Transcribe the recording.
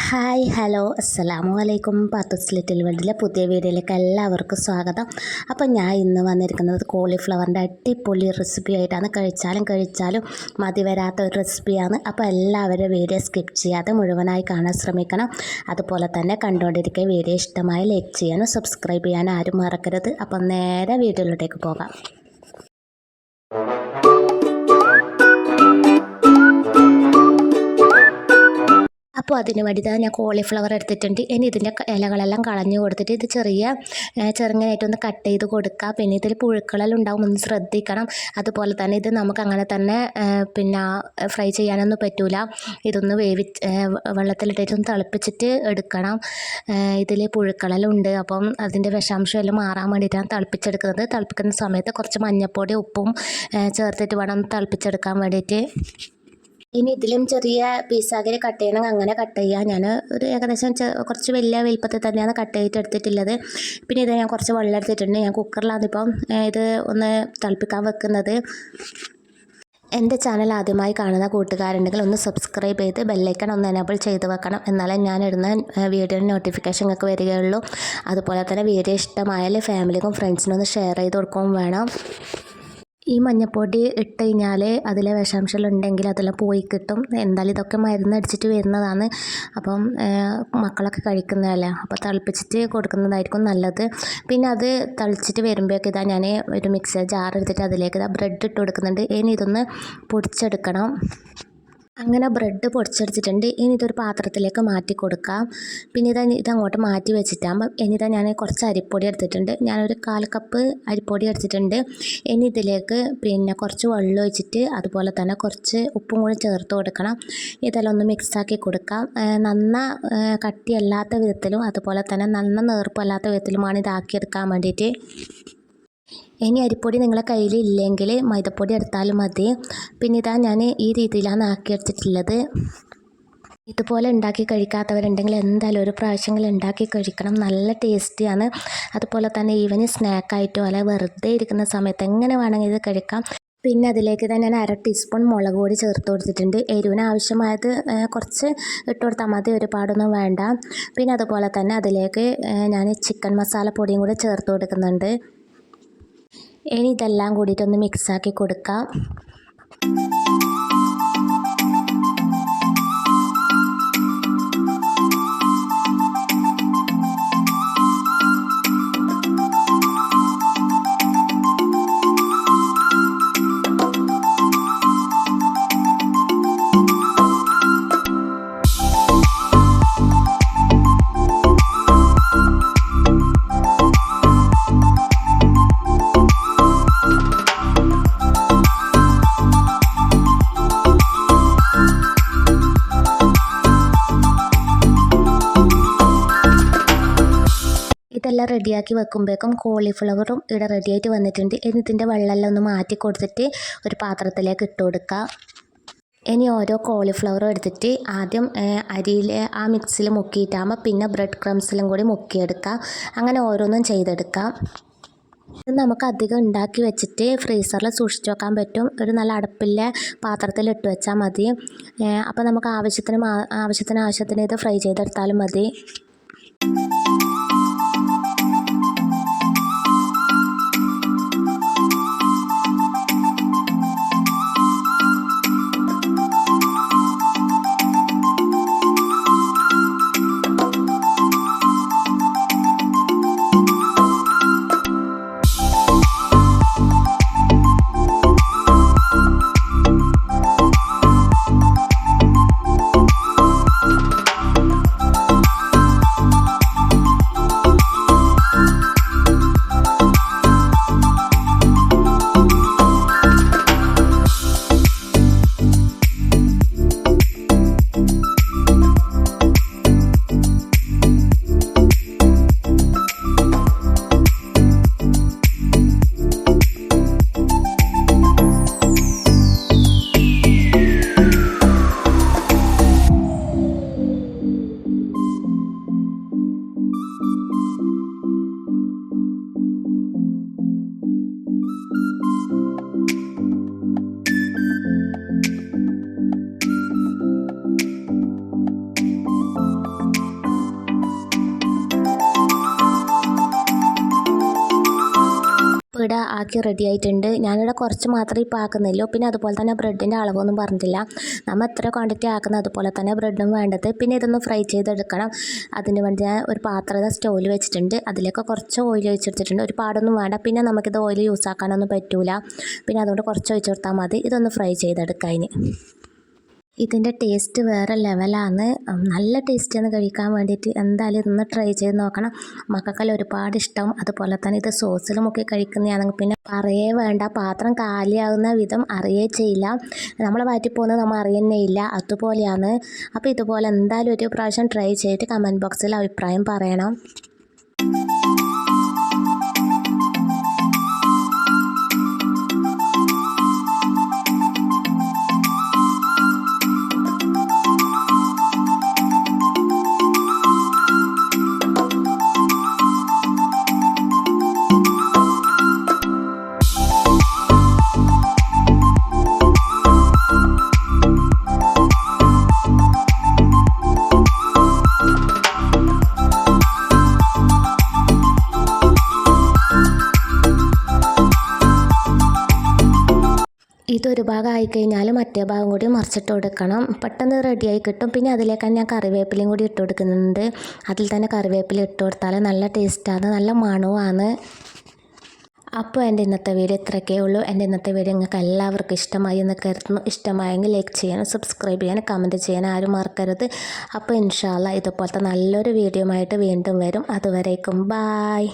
Hi hello അസ്സലാമു അലൈക്കും. Pathu's little വേൾഡിലെ പുതിയ വീഡിയോയിലേക്ക് എല്ലാവർക്കും സ്വാഗതം. അപ്പോൾ ഞാൻ ഇന്ന് വന്നിരിക്കുന്നത് കോളിഫ്ലവറിൻ്റെ അടിപൊളി റെസിപ്പി ആയിട്ടാണ്. കഴിച്ചാലും മതി വരാത്ത ഒരു റെസിപ്പിയാണ്. അപ്പോൾ എല്ലാവരും വീഡിയോ സ്കിപ്പ് ചെയ്യാതെ മുഴുവനായി കാണാൻ ശ്രമിക്കണം. അതുപോലെ തന്നെ കണ്ടുകൊണ്ടിരിക്കുക വീഡിയോ ഇഷ്ടമായി ലൈക്ക് ചെയ്യാനും സബ്സ്ക്രൈബ് ചെയ്യാനും ആരും മറക്കരുത്. അപ്പോൾ നേരെ വീഡിയോയിലോട്ടേക്ക് പോകാം. അപ്പോൾ അതിന് വേണ്ടിയിട്ട് ഞാൻ കോളിഫ്ലവർ എടുത്തിട്ടുണ്ട്. ഇനി ഇതിൻ്റെ ഇലകളെല്ലാം കളഞ്ഞു കൊടുത്തിട്ട് ഇത് ചെറുങ്ങനായിട്ടൊന്ന് കട്ട് ചെയ്ത് കൊടുക്കുക. പിന്നെ ഇതിൽ പുഴുക്കളെല്ലാം ഉണ്ടാവും, ഒന്ന് ശ്രദ്ധിക്കണം. അതുപോലെ തന്നെ ഇത് നമുക്ക് അങ്ങനെ തന്നെ ഫ്രൈ ചെയ്യാനൊന്നും പറ്റൂല. ഇതൊന്ന് വെള്ളത്തിലിട്ടിട്ടൊന്ന് തിളപ്പിച്ചിട്ട് എടുക്കണം. ഇതിൽ പുഴുക്കളെല്ലാം ഉണ്ട്, അപ്പം അതിൻ്റെ വിഷാംശം എല്ലാം മാറാൻ വേണ്ടിയിട്ടാണ് തിളപ്പിച്ചെടുക്കുന്നത്. തിളപ്പിക്കുന്ന സമയത്ത് കുറച്ച് മഞ്ഞൾപ്പൊടി ഉപ്പും ചേർത്തിട്ട് വേണം തിളപ്പിച്ചെടുക്കാൻ വേണ്ടിയിട്ട്. ഇനി ഇതിലും ചെറിയ പീസാക്കി കട്ട് ചെയ്യണമെങ്കിൽ അങ്ങനെ കട്ട് ചെയ്യുക. ഞാൻ ഒരു ഏകദേശം കുറച്ച് വലിയ വലിപ്പത്തിൽ തന്നെയാണ് കട്ട് ചെയ്തിട്ട് എടുത്തിട്ടുള്ളത്. പിന്നെ ഇത് ഞാൻ കുറച്ച് വെള്ളം എടുത്തിട്ടുണ്ട്. ഞാൻ കുക്കറിലാണ് ഇപ്പം ഇത് ഒന്ന് തിളപ്പിക്കാൻ വെക്കുന്നത്. എൻ്റെ ചാനൽ ആദ്യമായി കാണുന്ന കൂട്ടുകാരുണ്ടെങ്കിൽ ഒന്ന് സബ്സ്ക്രൈബ് ചെയ്ത് ബെല്ലൈക്കൺ ഒന്ന് എനേബിൾ ചെയ്ത് വെക്കണം. എന്നാലേ ഞാൻ ഇടുന്ന വീഡിയോയുടെ നോട്ടിഫിക്കേഷൻ നിങ്ങൾക്ക് വരികയുള്ളൂ. അതുപോലെ തന്നെ വീഡിയോ ഇഷ്ടമായാൽ ഫാമിലിക്കും ഫ്രണ്ട്സിനും ഒന്ന് ഷെയർ ചെയ്ത് കൊടുക്കുകയും വേണം. ഈ മഞ്ഞൾപ്പൊടി ഇട്ട് കഴിഞ്ഞാൽ അതിലെ വിഷാംശം ഉണ്ടെങ്കിൽ അതെല്ലാം പോയി കിട്ടും. എന്തായാലും ഇതൊക്കെ മരുന്നടിച്ചിട്ട് വരുന്നതാണ്. അപ്പം മക്കളൊക്കെ കഴിക്കുന്നതല്ലേ, അപ്പോൾ തിളപ്പിച്ചിട്ട് കൊടുക്കുന്നതായിരിക്കും നല്ലത്. പിന്നെ അത് തിളച്ചിട്ട് വരുമ്പോഴേക്ക് ഞാൻ ഒരു മിക്സർ ജാർ എടുത്തിട്ട് അതിലേക്ക് ബ്രെഡ് ഇട്ട് കൊടുക്കുന്നുണ്ട്. ഇനി ഇതൊന്ന് പൊടിച്ചെടുക്കണം. അങ്ങനെ ബ്രെഡ് പൊടിച്ചെടുത്തിട്ടുണ്ട്. ഇനി ഇതൊരു പാത്രത്തിലേക്ക് മാറ്റി കൊടുക്കാം. പിന്നെ ഇതങ്ങോട്ട് മാറ്റി വെച്ചിട്ടാകുമ്പോൾ ഞാൻ കുറച്ച് അരിപ്പൊടി എടുത്തിട്ടുണ്ട്. ഞാനൊരു 1/4 കപ്പ് അരിപ്പൊടി എടുത്തിട്ടുണ്ട്. ഇനി ഇതിലേക്ക് കുറച്ച് വെള്ളം ഒഴിച്ചിട്ട് അതുപോലെ തന്നെ കുറച്ച് ഉപ്പും കൂടി ചേർത്ത് കൊടുക്കണം. ഇതെല്ലാം ഒന്ന് മിക്സാക്കി കൊടുക്കാം. കട്ടിയല്ലാത്ത വിധത്തിലും അതുപോലെ തന്നെ നേർപ്പല്ലാത്ത വിധത്തിലുമാണ് ഇതാക്കിയെടുക്കാൻ വേണ്ടിയിട്ട്. ഇനി അരിപ്പൊടി നിങ്ങളെ കയ്യിൽ ഇല്ലെങ്കിൽ മൈദപ്പൊടി എടുത്താലും മതി. പിന്നെ ഞാൻ ഈ രീതിയിലാണ് ആക്കിയെടുത്തിട്ടുള്ളത്. ഇതുപോലെ ഉണ്ടാക്കി കഴിക്കാത്തവരുണ്ടെങ്കിൽ എന്തായാലും ഒരു പ്രാവശ്യമെങ്കിലും ഉണ്ടാക്കി കഴിക്കണം. നല്ല ടേസ്റ്റിയാണ്. അതുപോലെ തന്നെ ഈവനിങ് സ്നാക്കായിട്ടോ അല്ല വെറുതെ ഇരിക്കുന്ന സമയത്ത് എങ്ങനെ വേണമെങ്കിൽ ഇത് കഴിക്കാം. പിന്നെ അതിലേക്ക് തന്നെ ഞാൻ 1/2 ടീസ്പൂൺ മുളക് പൊടി ചേർത്ത് കൊടുത്തിട്ടുണ്ട്. എരിവിന് ആവശ്യമായത് കുറച്ച് ഇട്ട് കൊടുത്താൽ മതി, ഒരുപാടൊന്നും വേണ്ട. പിന്നെ അതുപോലെ തന്നെ അതിലേക്ക് ഞാൻ ചിക്കൻ മസാല പൊടിയും കൂടി ചേർത്ത് കൊടുക്കുന്നുണ്ട്. ഇനി ഇതെല്ലാം കൂടിയിട്ടൊന്ന് മിക്സാക്കി കൊടുക്കാം. ഇതെല്ലാം റെഡിയാക്കി വെക്കുമ്പോഴേക്കും കോളിഫ്ലവറും ഇവിടെ റെഡിയായിട്ട് വന്നിട്ടുണ്ട്. ഇതിൻ്റെ വെള്ളമെല്ലാം ഒന്ന് മാറ്റി കൊടുത്തിട്ട് ഒരു പാത്രത്തിലേക്ക് ഇട്ട് കൊടുക്കുക. ഇനി ഓരോ കോളിഫ്ലവറും എടുത്തിട്ട് ആദ്യം അരിയിൽ ആ മിക്സിൽ മുക്കിയിട്ടാകുമ്പോൾ പിന്നെ ബ്രെഡ് ക്രംസിലും കൂടി മുക്കിയെടുക്കുക. അങ്ങനെ ഓരോന്നും ചെയ്തെടുക്കാം. ഇത് നമുക്ക് അധികം ഉണ്ടാക്കി വെച്ചിട്ട് ഫ്രീസറിൽ സൂക്ഷിച്ച് വെക്കാൻ പറ്റും. ഒരു നല്ല അടപ്പിലെ പാത്രത്തിൽ ഇട്ട് വെച്ചാൽ മതി. അപ്പോൾ നമുക്ക് ആവശ്യത്തിന് ഇത് ഫ്രൈ ചെയ്തെടുത്താലും മതി. ഇവിടെ ആക്കി റെഡി ആയിട്ടുണ്ട്. ഞാനിവിടെ കുറച്ച് മാത്രമേ ഇപ്പോൾ ആക്കുന്നുള്ളൂ. പിന്നെ അതുപോലെ തന്നെ ബ്രെഡിൻ്റെ അളവൊന്നും പറഞ്ഞിട്ടില്ല. നമ്മൾ എത്ര ക്വാണ്ടിറ്റി ആക്കുന്നത് അതുപോലെ തന്നെ ബ്രെഡും വേണ്ടത്. പിന്നെ ഇതൊന്ന് ഫ്രൈ ചെയ്തെടുക്കണം. അതിന് വേണ്ടി ഞാൻ ഒരു പാത്രം സ്റ്റൗവിൽ വെച്ചിട്ടുണ്ട്. അതിലേക്ക് കുറച്ച് ഓയിൽ ഒഴിച്ചെടുത്തിട്ടുണ്ട്. ഒരുപാടൊന്നും വേണ്ട. പിന്നെ നമുക്കിത് ഓയിൽ യൂസ് ആക്കാനൊന്നും പറ്റില്ല. പിന്നെ അതുകൊണ്ട് കുറച്ച് ഒഴിച്ച് കൊടുത്താൽ മതി. ഇതൊന്ന് ഫ്രൈ ചെയ്തെടുക്കാം. ഇതിൻ്റെ ടേസ്റ്റ് വേറെ ലെവലാണ്. നല്ല ടേസ്റ്റാണ് കഴിക്കാൻ വേണ്ടിയിട്ട്. എന്തായാലും ഇതൊന്ന് ട്രൈ ചെയ്ത് നോക്കണം. മക്കൾക്കെല്ലാം ഒരുപാട് ഇഷ്ടം. അതുപോലെ തന്നെ ഇത് സോസിൽ മുക്കി കഴിക്കുന്നതാണെങ്കിൽ പിന്നെ പറയേ വേണ്ട. പാത്രം കാലിയാകുന്ന വിധം അറിയേ ചെയ്യില്ല. നമ്മളെ വയറ്റിൽ പോകുന്നത് നമ്മൾ അറിയുന്നേ ഇല്ല. അതുപോലെയാണ്. അപ്പോൾ ഇതുപോലെ എന്തായാലും ഒരു പ്രാവശ്യം ട്രൈ ചെയ്തിട്ട് കമൻറ്റ് ബോക്സിൽ അഭിപ്രായം പറയണം. ഇതൊരു ഭാഗം ആയിക്കഴിഞ്ഞാൽ മറ്റേ ഭാഗം കൂടി മറിച്ചിട്ട് കൊടുക്കണം. പെട്ടെന്ന് റെഡിയായി കിട്ടും. പിന്നെ അതിലേക്കാണ് ഞാൻ കറിവേപ്പിലയും കൂടി ഇട്ട് കൊടുക്കുന്നുണ്ട്. അതിൽ തന്നെ കറിവേപ്പില ഇട്ട് കൊടുത്താൽ നല്ല ടേസ്റ്റാണ്, നല്ല മണവുമാണ്. അപ്പോൾ എൻ്റെ ഇന്നത്തെ വീഡിയോ ഇത്രയൊക്കെ ഉള്ളൂ. എൻ്റെ ഇന്നത്തെ വീഡിയോ നിങ്ങൾക്ക് എല്ലാവർക്കും ഇഷ്ടമായി എന്ന് കരുതുന്നു. ഇഷ്ടമായെങ്കിൽ ലൈക്ക് ചെയ്യാനും സബ്സ്ക്രൈബ് ചെയ്യാനും കമൻറ്റ് ചെയ്യാനും ആരും മറക്കരുത്. അപ്പോൾ ഇൻഷാ അല്ലാ ഇതുപോലത്തെ നല്ലൊരു വീഡിയോ ആയിട്ട് വീണ്ടും വരും. അതുവരേക്കും ബായ്.